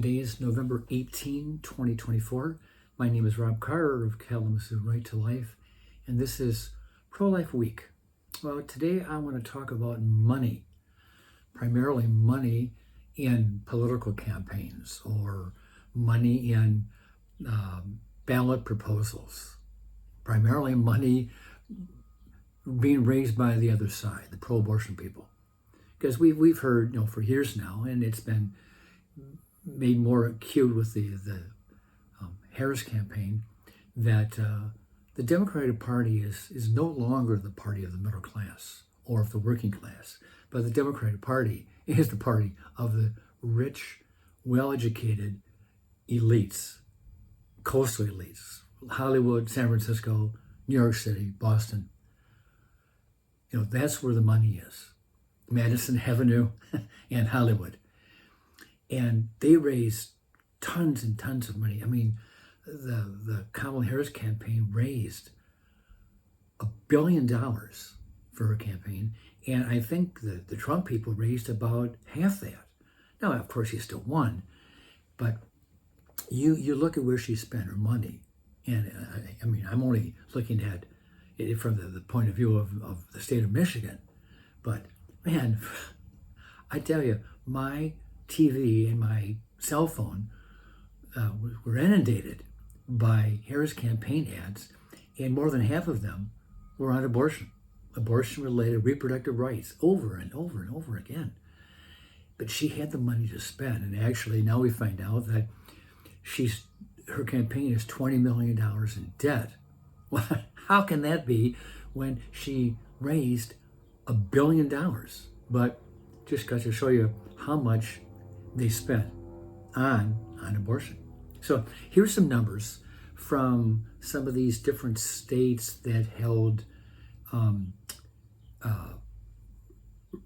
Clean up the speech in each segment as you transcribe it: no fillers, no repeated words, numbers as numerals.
Today is November 18, 2024. My name is Rob Carter of Kalamazoo Right to Life, and this is Pro-Life Week. Well, today I want to talk about money, primarily money in political campaigns or money in ballot proposals, primarily money being raised by the other side, the pro-abortion people. Because we've heard, for years now, and it's been made more acute with the Harris campaign, that the Democratic Party is no longer the party of the middle class or of the working class, but the Democratic Party is the party of the rich, well-educated elites, coastal elites, Hollywood, San Francisco, New York City, Boston. That's where the money is. Madison Avenue and Hollywood. And they raised tons and tons of money. I mean, the Kamala Harris campaign raised $1 billion for her campaign. And I think the Trump people raised about half that. Now, of course, she still won. But you look at where she spent her money. And I'm only looking at it from the point of view of the state of Michigan. But, man, I tell you, my TV and my cell phone were inundated by Harris campaign ads, and more than half of them were on abortion-related reproductive rights, over and over and over again. But she had the money to spend, and actually now we find out that her campaign is $20 million in debt. Well, how can that be when she raised $1 billion? But just got to show you how much they spent on abortion. So here's some numbers from some of these different states that held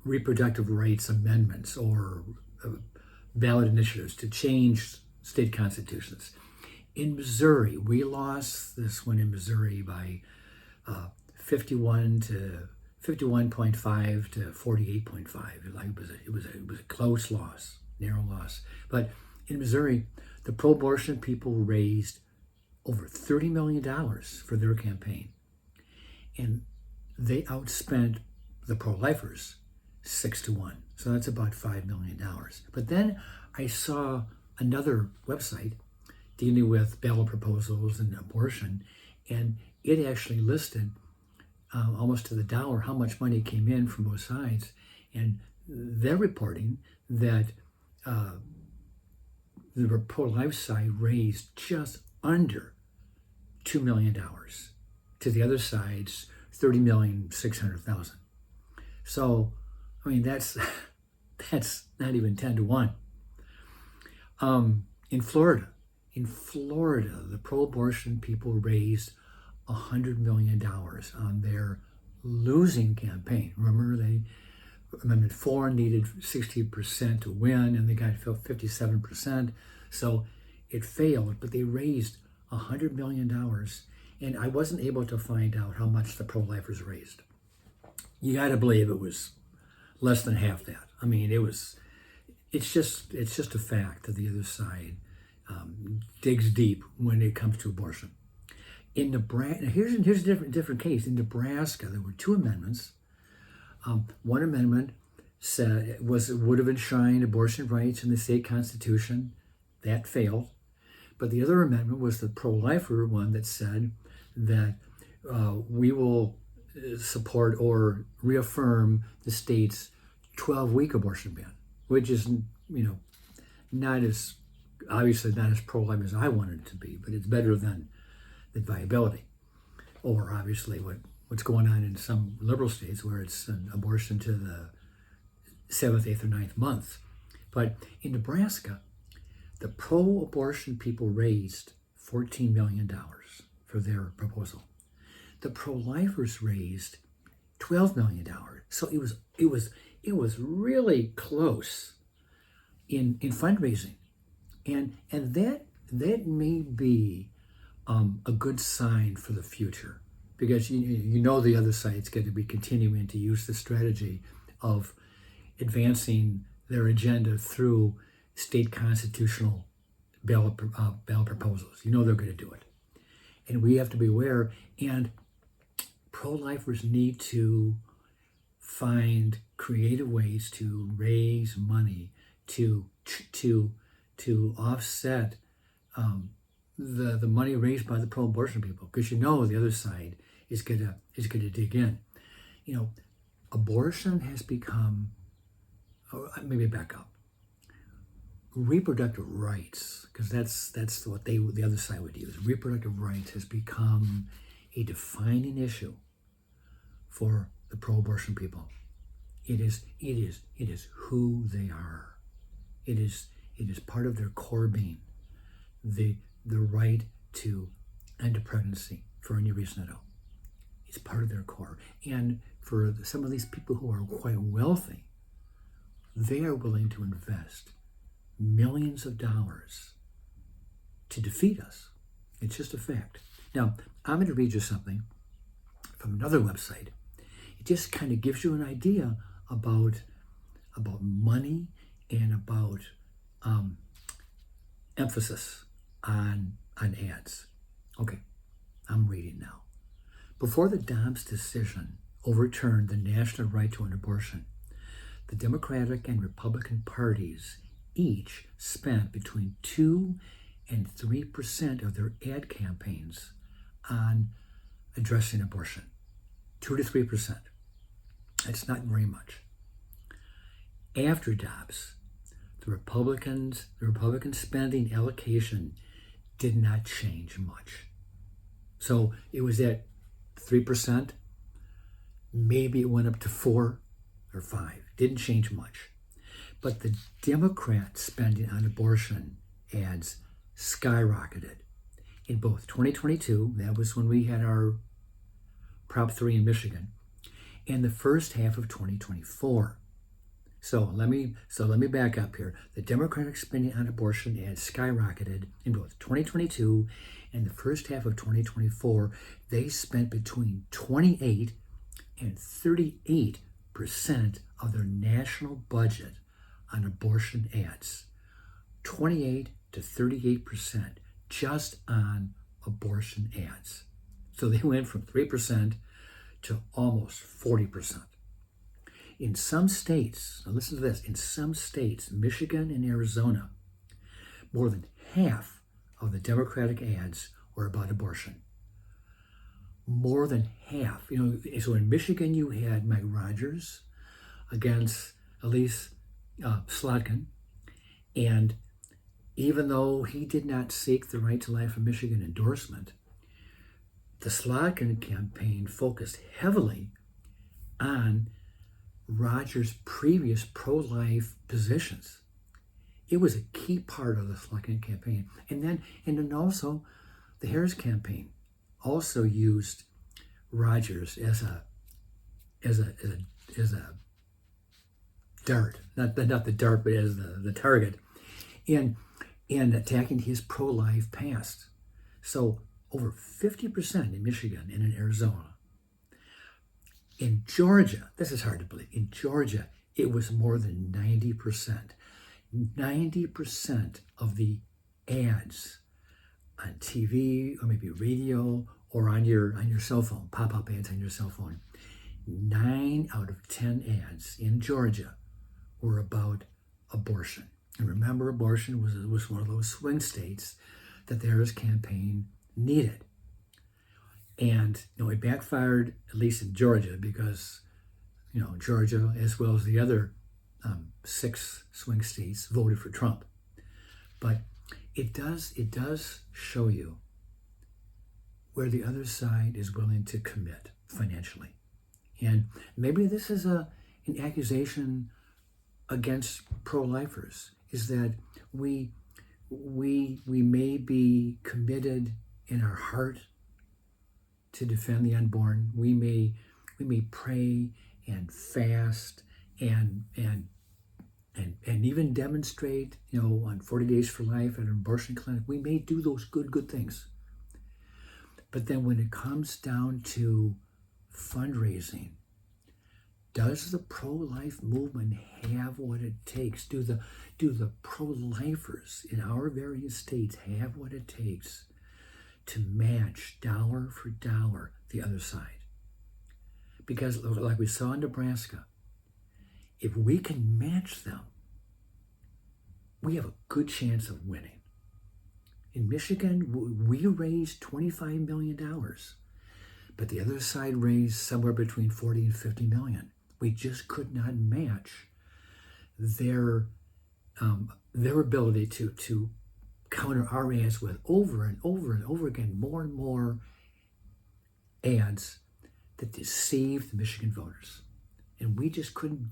reproductive rights amendments or ballot initiatives to change state constitutions. In Missouri, we lost this one in Missouri by 51.5 to 48.5. It was a close loss, narrow loss. But in Missouri, the pro-abortion people raised over $30 million for their campaign, and they outspent the pro-lifers 6-1. So that's about $5 million. But then I saw another website dealing with ballot proposals and abortion, and it actually listed almost to the dollar how much money came in from both sides. And they're reporting that the pro-life side raised just under $2 million to the other side's $30,600,000. So, that's not even 10-1. In Florida, the pro-abortion people raised $100 million on their losing campaign. Remember, Amendment 4 needed 60% to win, and they got 57%. So it failed, but they raised $100 million, and I wasn't able to find out how much the pro-lifers raised. You got to believe it was less than half that. It's just a fact that the other side digs deep when it comes to abortion. In Nebraska, here's a different case. In Nebraska, there were two amendments. One amendment said would have enshrined abortion rights in the state constitution. That failed. But the other amendment was the pro-lifer one that said that we will support or reaffirm the state's 12-week abortion ban, which is, obviously not as pro-life as I wanted it to be, but it's better than viability, or obviously what's going on in some liberal states where it's an abortion to the 7th, 8th, or 9th month. But in Nebraska, the pro-abortion people raised $14 million for their proposal. The pro-lifers raised $12 million. So it was really close in fundraising, and that may be a good sign for the future, because the other side's going to be continuing to use the strategy of advancing their agenda through state constitutional ballot proposals. You know they're going to do it. And we have to be aware. And pro-lifers need to find creative ways to raise money to offset the money raised by the pro-abortion people, because you know the other side is gonna dig in. You know, abortion has become, maybe back up, reproductive rights, because that's what the other side would use. Reproductive rights has become a defining issue for the pro-abortion people. It is who they are. It is part of their core being. The right to end a pregnancy for any reason at all. It's part of their core. And for some of these people who are quite wealthy, they are willing to invest millions of dollars to defeat us. It's just a fact. Now, I'm going to read you something from another website. It just kind of gives you an idea about money and about emphasis on ads. Okay, I'm reading now. Before the Dobbs decision overturned the national right to an abortion, the Democratic and Republican parties each spent between 2 and 3% of their ad campaigns on addressing abortion. 2 to 3%. That's not very much. After Dobbs, the Republican spending allocation did not change much. So it was at 3%. Maybe it went up to 4 or 5. Didn't change much. But the Democrat spending on abortion ads skyrocketed. In both 2022, that was when we had our Prop 3 in Michigan, and the first half of 2024. So let me back up here. The Democratic spending on abortion ads skyrocketed in both 2022 and the first half of 2024. They spent between 28 and 38% of their national budget on abortion ads. 28 to 38% just on abortion ads. So they went from 3% to almost 40%. In some states, now listen to this, in some states, Michigan and Arizona, more than half of the Democratic ads were about abortion. More than half. You know, so in Michigan, you had Mike Rogers against Elise Slotkin, and even though he did not seek the Right to Life in Michigan endorsement, the Slotkin campaign focused heavily on Rogers' previous pro-life positions. It was a key part of the Slotkin campaign. And then also the Harris campaign also used Rogers as a dart, not the dart, but as the target in attacking his pro-life past. So over 50% in Michigan and in Arizona. In Georgia, this is hard to believe, in Georgia, it was more than 90%. 90% of the ads on TV or maybe radio or on your cell phone, pop-up ads on your cell phone, 9 out of 10 ads in Georgia were about abortion. And remember, abortion was one of those swing states that the Harris campaign needed. And it backfired, at least in Georgia, because Georgia, as well as the other 6 swing states, voted for Trump. But it does show you where the other side is willing to commit financially. And maybe this is an accusation against pro-lifers, is that we may be committed in our heart to defend the unborn. We may pray and fast and even demonstrate, on 40 Days for Life at an abortion clinic. We may do those good things. But then when it comes down to fundraising, Does the pro-life movement have what it takes? Do the pro-lifers in our various states have what it takes to match dollar for dollar the other side? Because like we saw in Nebraska, if we can match them, we have a good chance of winning. In Michigan, we raised $25 million, but the other side raised somewhere between 40 and 50 million. We just could not match their ability to counter our ads with over and over and over again, more and more ads that deceived the Michigan voters. And we just couldn't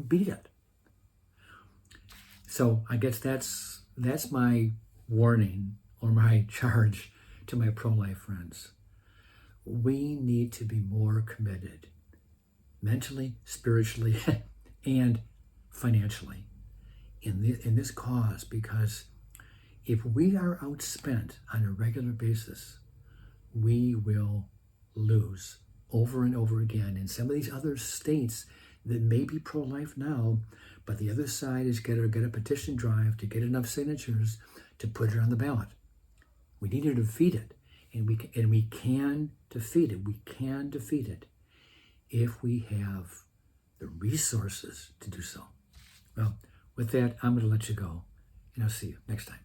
beat it. So I guess that's my warning or my charge to my pro-life friends. We need to be more committed mentally, spiritually, and financially in this cause, because if we are outspent on a regular basis, we will lose over and over again. In some of these other states that may be pro-life now, but the other side is going to get a petition drive to get enough signatures to put it on the ballot. We need to defeat it, and we can defeat it. We can defeat it if we have the resources to do so. Well, with that, I'm going to let you go, and I'll see you next time.